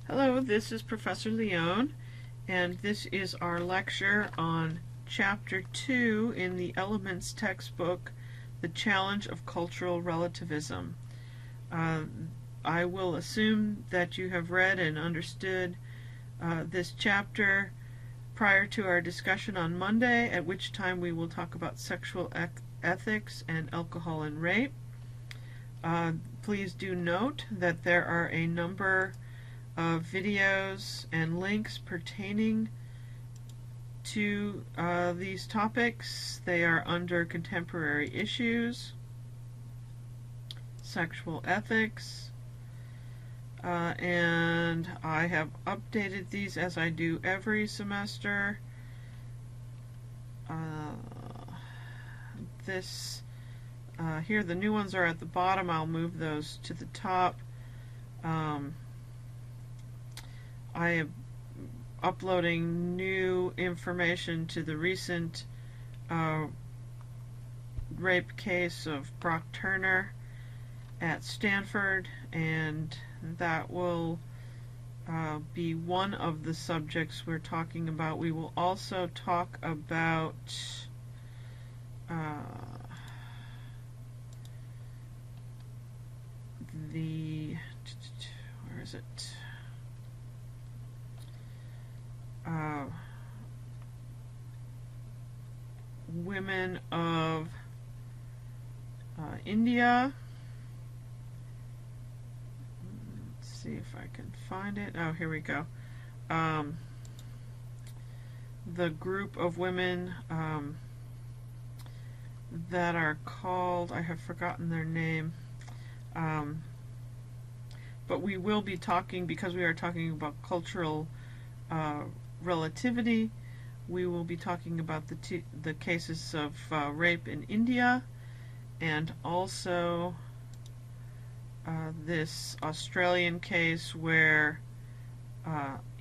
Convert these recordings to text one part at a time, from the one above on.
Hello, this is Professor Leone, and this is our lecture on Chapter 2 in the Elements textbook, The Challenge of Cultural Relativism. I will assume that you have read and understood this chapter prior to our discussion on Monday, at which time we will talk about sexual ethics and alcohol and rape. Please do note that there are a number of videos and links pertaining to these topics. They are under contemporary issues, sexual ethics, and I have updated these as I do every semester. Here the new ones are at the bottom. I'll move those to the top. I am uploading new information to the recent rape case of Brock Turner at Stanford, and that will be one of the subjects we're talking about. We will also talk about where is it? Women of India. Let's see if I can find it. Oh, here we go. The group of women that are called, I have forgotten their name, but we will be talking, because we are talking about cultural relativity, we will be talking about the cases of rape in India, and also this Australian case where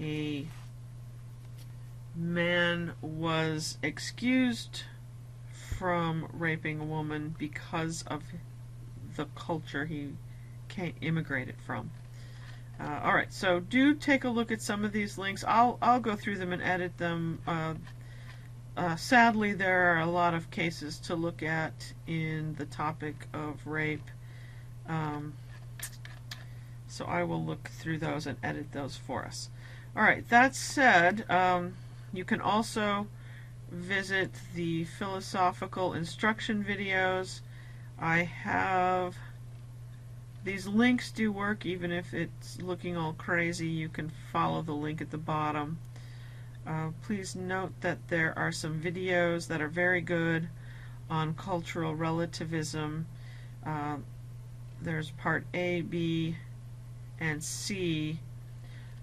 a man was excused from raping a woman because of the culture he immigrated from. Alright, so do take a look at some of these links. I'll go through them and edit them. Sadly, there are a lot of cases to look at in the topic of rape, so I will look through those and edit those for us. Alright, that said, you can also visit the philosophical instruction videos. I have these links do work, even if it's looking all crazy. You can follow the link at the bottom. Please note that there are some videos that are very good on cultural relativism. There's part A, B, and C,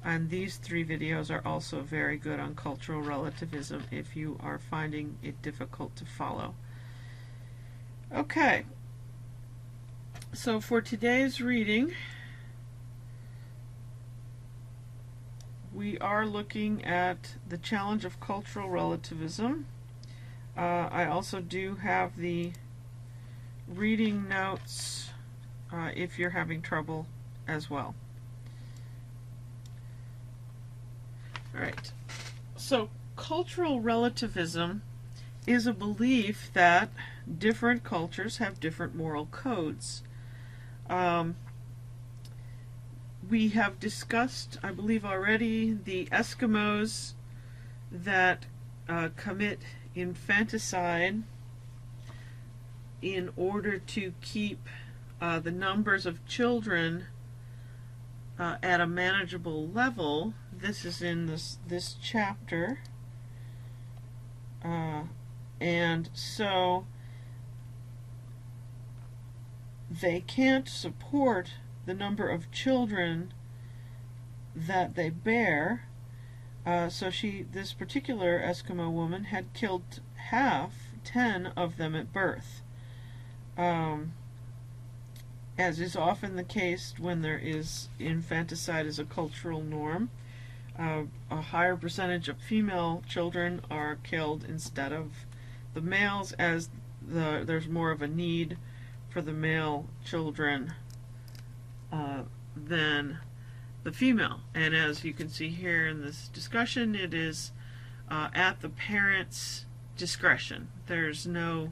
and these three videos are also very good on cultural relativism if you are finding it difficult to follow. Okay. So for today's reading, we are looking at the challenge of cultural relativism. I also do have the reading notes if you're having trouble as well. Alright, so cultural relativism is a belief that different cultures have different moral codes. We have discussed, I believe already, the Eskimos that commit infanticide in order to keep the numbers of children at a manageable level. This is in this chapter, and so they can't support the number of children that they bear. So this particular Eskimo woman had killed 10 of them at birth. As is often the case when there is infanticide as a cultural norm, a higher percentage of female children are killed instead of the males, as there's more of a need for the male children than the female. And as you can see here in this discussion, it is at the parent's discretion. There's no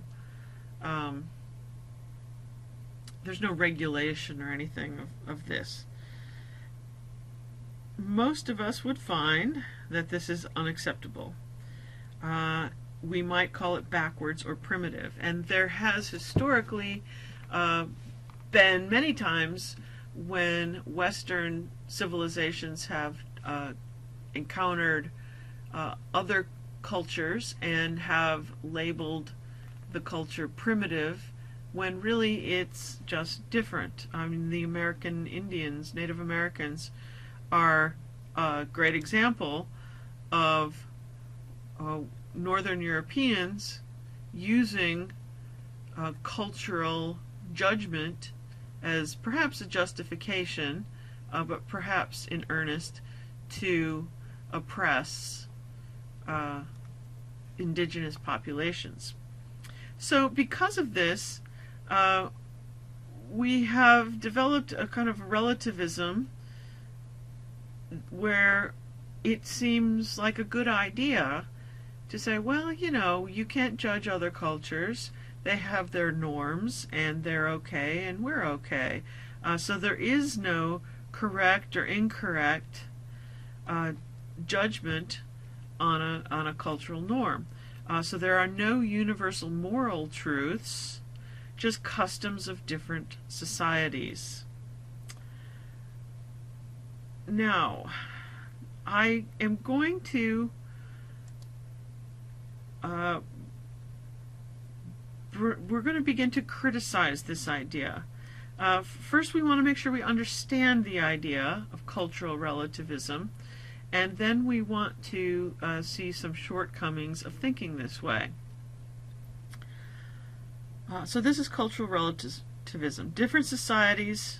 regulation or anything of this. Most of us would find that this is unacceptable. We might call it backwards or primitive, and there has historically been many times when Western civilizations have encountered other cultures and have labeled the culture primitive, when really it's just different. I mean, the American Indians, Native Americans, are a great example of Northern Europeans using cultural judgment as perhaps a justification, but perhaps in earnest, to oppress indigenous populations. So because of this, we have developed a kind of relativism where it seems like a good idea to say, well, you know, you can't judge other cultures. They have their norms, and they're okay, and we're okay. So there is no correct or incorrect judgment on a cultural norm. So there are no universal moral truths, just customs of different societies. Now, I am going to we're going to begin to criticize this idea. First, we want to make sure we understand the idea of cultural relativism, and then we want to see some shortcomings of thinking this way. So this is cultural relativism. Different societies,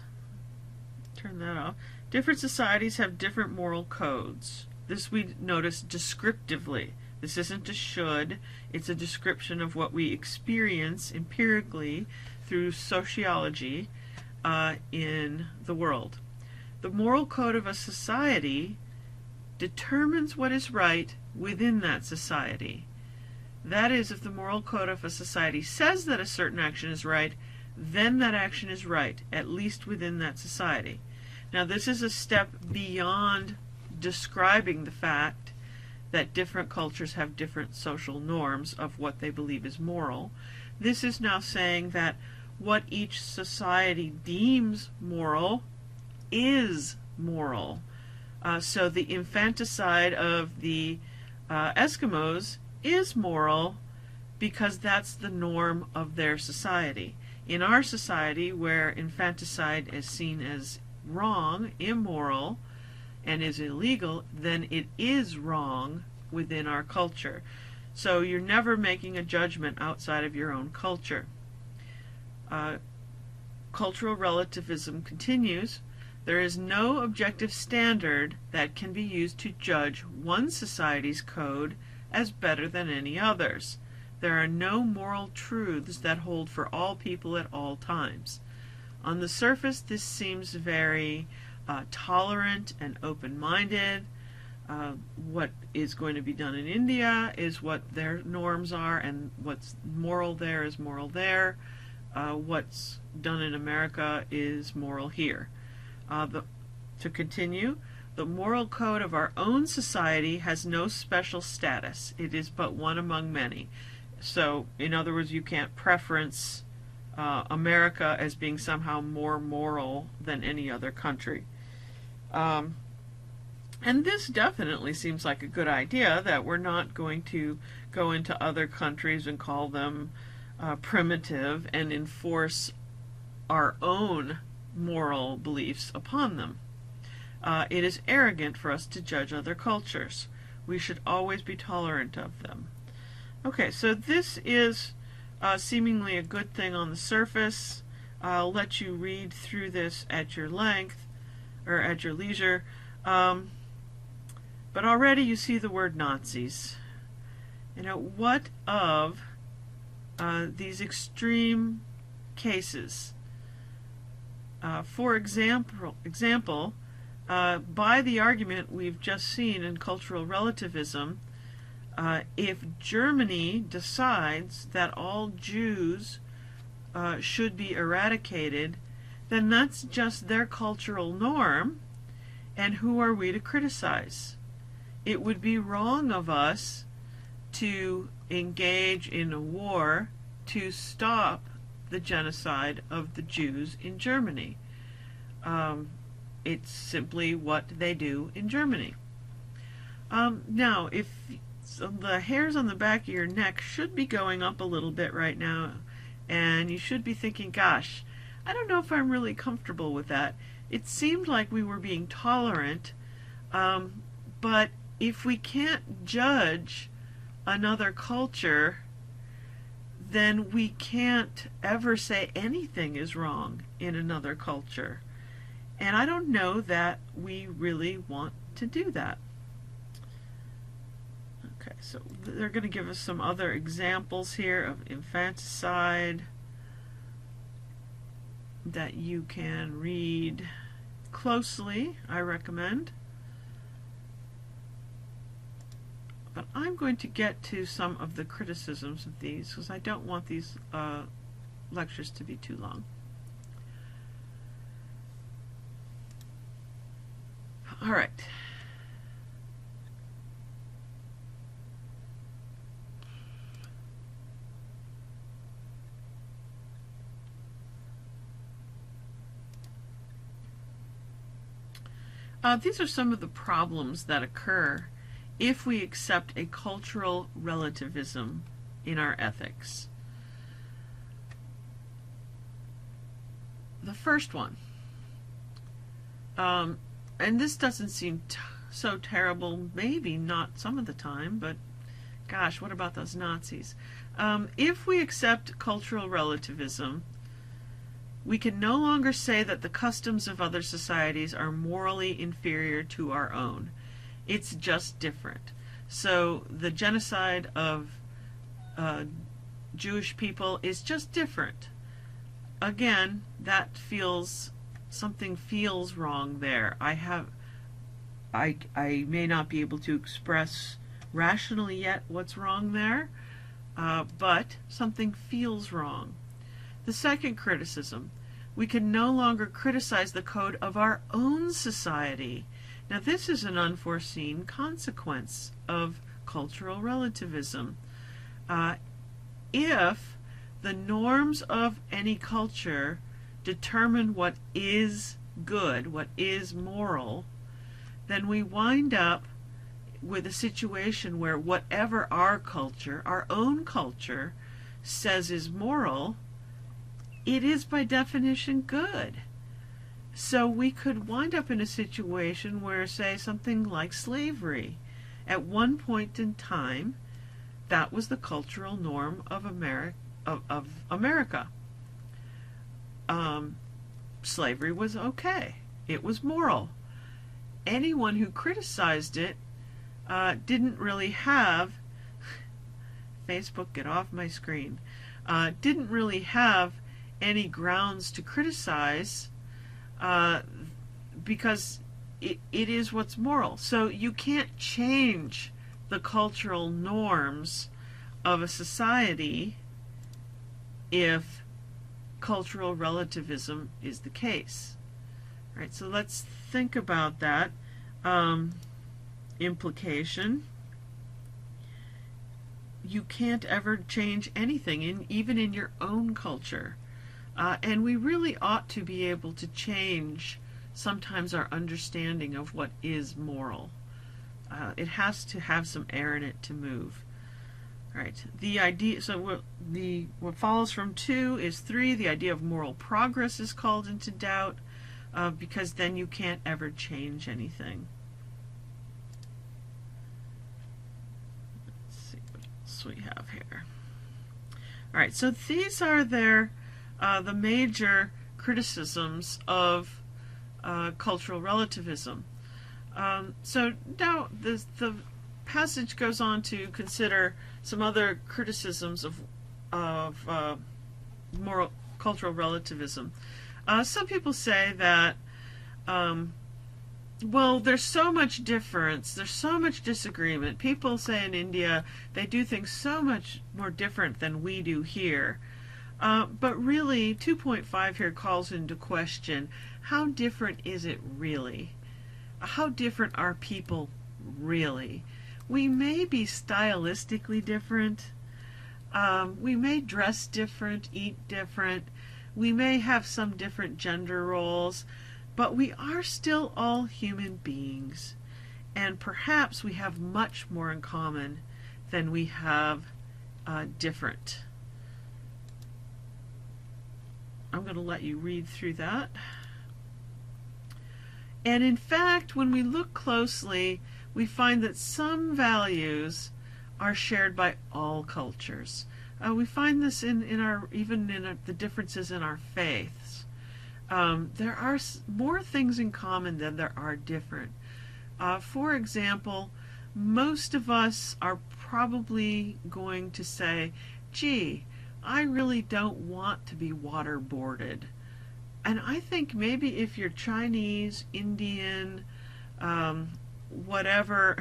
turn that off, different societies have different moral codes. This we notice descriptively. This isn't a should, it's a description of what we experience empirically through sociology in the world. The moral code of a society determines what is right within that society. That is, if the moral code of a society says that a certain action is right, then that action is right, at least within that society. Now, this is a step beyond describing the fact that different cultures have different social norms of what they believe is moral. This is now saying that what each society deems moral is moral. So the infanticide of the Eskimos is moral because that's the norm of their society. In our society, where infanticide is seen as wrong, immoral, and is illegal, then it is wrong within our culture. So you're never making a judgment outside of your own culture. Cultural relativism continues. There is no objective standard that can be used to judge one society's code as better than any others. There are no moral truths that hold for all people at all times. On the surface, this seems very tolerant and open-minded. What is going to be done in India is what their norms are, and what's moral there is moral there. What's done in America is moral here. To continue, the moral code of our own society has no special status. It is but one among many. So, in other words, you can't preference America as being somehow more moral than any other country. And this definitely seems like a good idea, that we're not going to go into other countries and call them primitive and enforce our own moral beliefs upon them. It is arrogant for us to judge other cultures. We should always be tolerant of them. Okay, so this is seemingly a good thing on the surface. I'll let you read through this at your length, or at your leisure. But already you see the word Nazis. You know, what of these extreme cases? For example, by the argument we've just seen in cultural relativism, if Germany decides that all Jews should be eradicated, then that's just their cultural norm, and who are we to criticize? It would be wrong of us to engage in a war to stop the genocide of the Jews in Germany. It's simply what they do in Germany. Now, if the hairs on the back of your neck should be going up a little bit right now, and you should be thinking, gosh, I don't know if I'm really comfortable with that. It seemed like we were being tolerant, but if we can't judge another culture, then we can't ever say anything is wrong in another culture. And I don't know that we really want to do that. Okay, so they're going to give us some other examples here of infanticide that you can read closely, I recommend. But I'm going to get to some of the criticisms of these because I don't want these lectures to be too long. All right. These are some of the problems that occur if we accept a cultural relativism in our ethics. The first one, and this doesn't seem so terrible, maybe not some of the time, but gosh, what about those Nazis? If we accept cultural relativism, we can no longer say that the customs of other societies are morally inferior to our own. It's just different. So the genocide of Jewish people is just different. Again, that something feels wrong there. I may not be able to express rationally yet what's wrong there, but something feels wrong. The second criticism, we can no longer criticize the code of our own society. Now, this is an unforeseen consequence of cultural relativism. If the norms of any culture determine what is good, what is moral, then we wind up with a situation where whatever our culture, our own culture, says is moral, it is by definition good. So we could wind up in a situation where, say, something like slavery, at one point in time, that was the cultural norm of America. Slavery was okay. It was moral. Anyone who criticized it didn't really have Facebook, get off my screen. Didn't really have any grounds to criticize because it is what's moral. So you can't change the cultural norms of a society if cultural relativism is the case. All right, so let's think about that implication. You can't ever change anything, even in your own culture. And we really ought to be able to change sometimes our understanding of what is moral. It has to have some air in it to move. All right, the idea, so what follows from 2 is 3. The idea of moral progress is called into doubt because then you can't ever change anything. Let's see what else we have here. All right, so these are the major criticisms of cultural relativism. So now the passage goes on to consider some other criticisms of moral cultural relativism. Some people say that Well, there's so much difference. There's so much disagreement. People say in India they do things so much more different than we do here. But really, 2.5 here calls into question, how different is it really? How different are people really? We may be stylistically different. We may dress different, eat different. We may have some different gender roles, but we are still all human beings. And perhaps we have much more in common than we have different. I'm going to let you read through that. And in fact, when we look closely, we find that some values are shared by all cultures. We find this in our the differences in our faiths. There are more things in common than there are different. For example, most of us are probably going to say, gee, I really don't want to be waterboarded. And I think maybe if you're Chinese, Indian, whatever,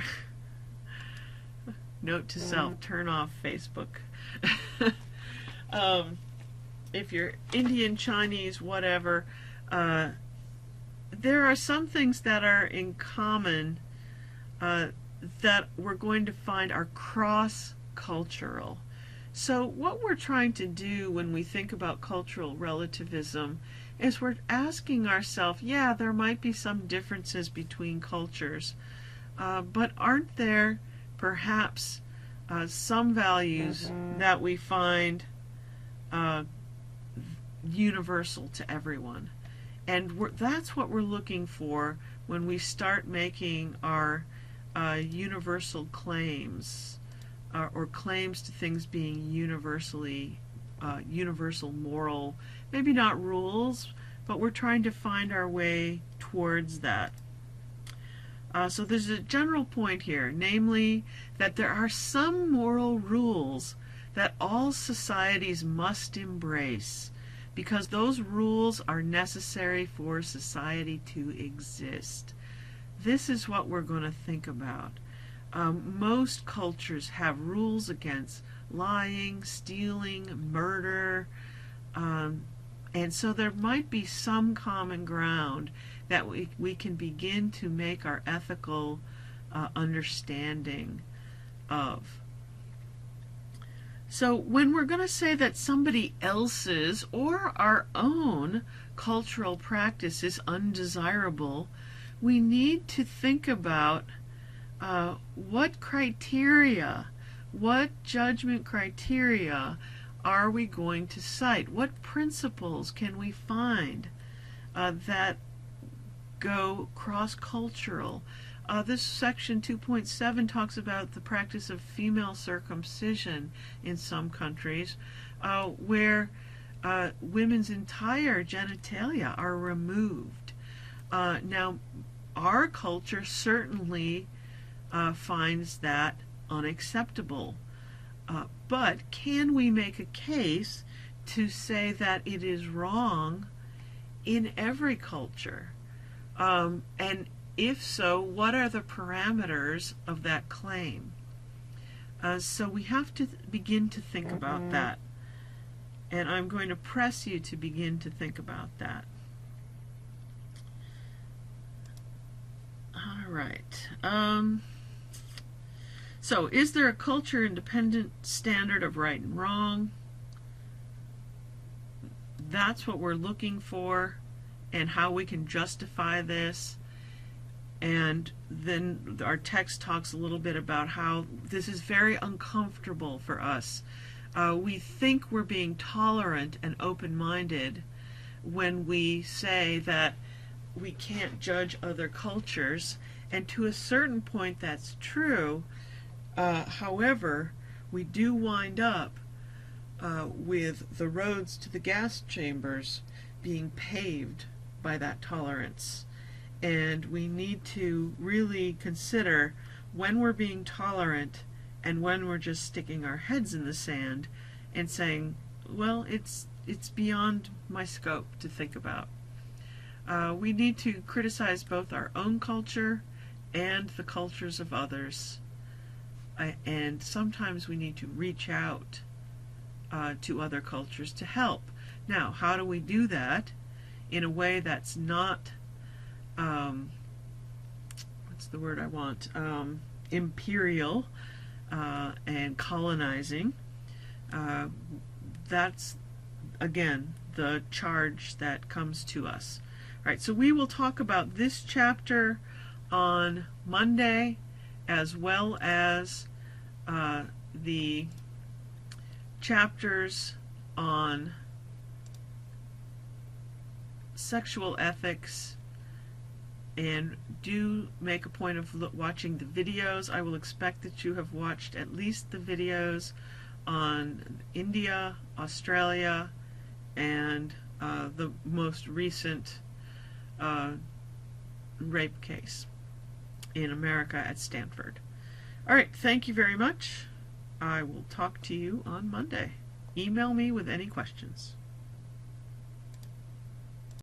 note to self, turn off Facebook. If you're Indian, Chinese, whatever, there are some things that are in common that we're going to find are cross-cultural. So what we're trying to do when we think about cultural relativism is we're asking ourselves, yeah, there might be some differences between cultures, but aren't there perhaps some values that we find universal to everyone? And that's what we're looking for when we start making our universal claims, or claims to things being universally, universal moral, maybe not rules, but we're trying to find our way towards that. So there's a general point here, namely that there are some moral rules that all societies must embrace, because those rules are necessary for society to exist. This is what we're going to think about. Most cultures have rules against lying, stealing, murder, and so there might be some common ground that we can begin to make our ethical understanding of. So when we're going to say that somebody else's or our own cultural practice is undesirable, we need to think about what criteria, what judgment criteria are we going to cite? What principles can we find that go cross-cultural? This section 2.7 talks about the practice of female circumcision in some countries, where women's entire genitalia are removed. Now, our culture certainly finds that unacceptable. But can we make a case to say that it is wrong in every culture? And if so, what are the parameters of that claim? So we have to begin to think about that. And I'm going to press you to begin to think about that. All right. So, is there a culture-independent standard of right and wrong? That's what we're looking for, and how we can justify this. And then our text talks a little bit about how this is very uncomfortable for us. We think we're being tolerant and open-minded when we say that we can't judge other cultures, and to a certain point that's true. However, we do wind up with the roads to the gas chambers being paved by that tolerance. And we need to really consider when we're being tolerant and when we're just sticking our heads in the sand and saying, well, it's beyond my scope to think about. We need to criticize both our own culture and the cultures of others. And sometimes we need to reach out to other cultures to help. Now, how do we do that in a way that's not, what's the word I want, imperial and colonizing? That's, again, the charge that comes to us. All right, so we will talk about this chapter on Monday, as well as the chapters on sexual ethics, and do make a point of watching the videos. I will expect that you have watched at least the videos on India, Australia, and the most recent rape case in America at Stanford. All right, thank you very much. I will talk to you on Monday. Email me with any questions.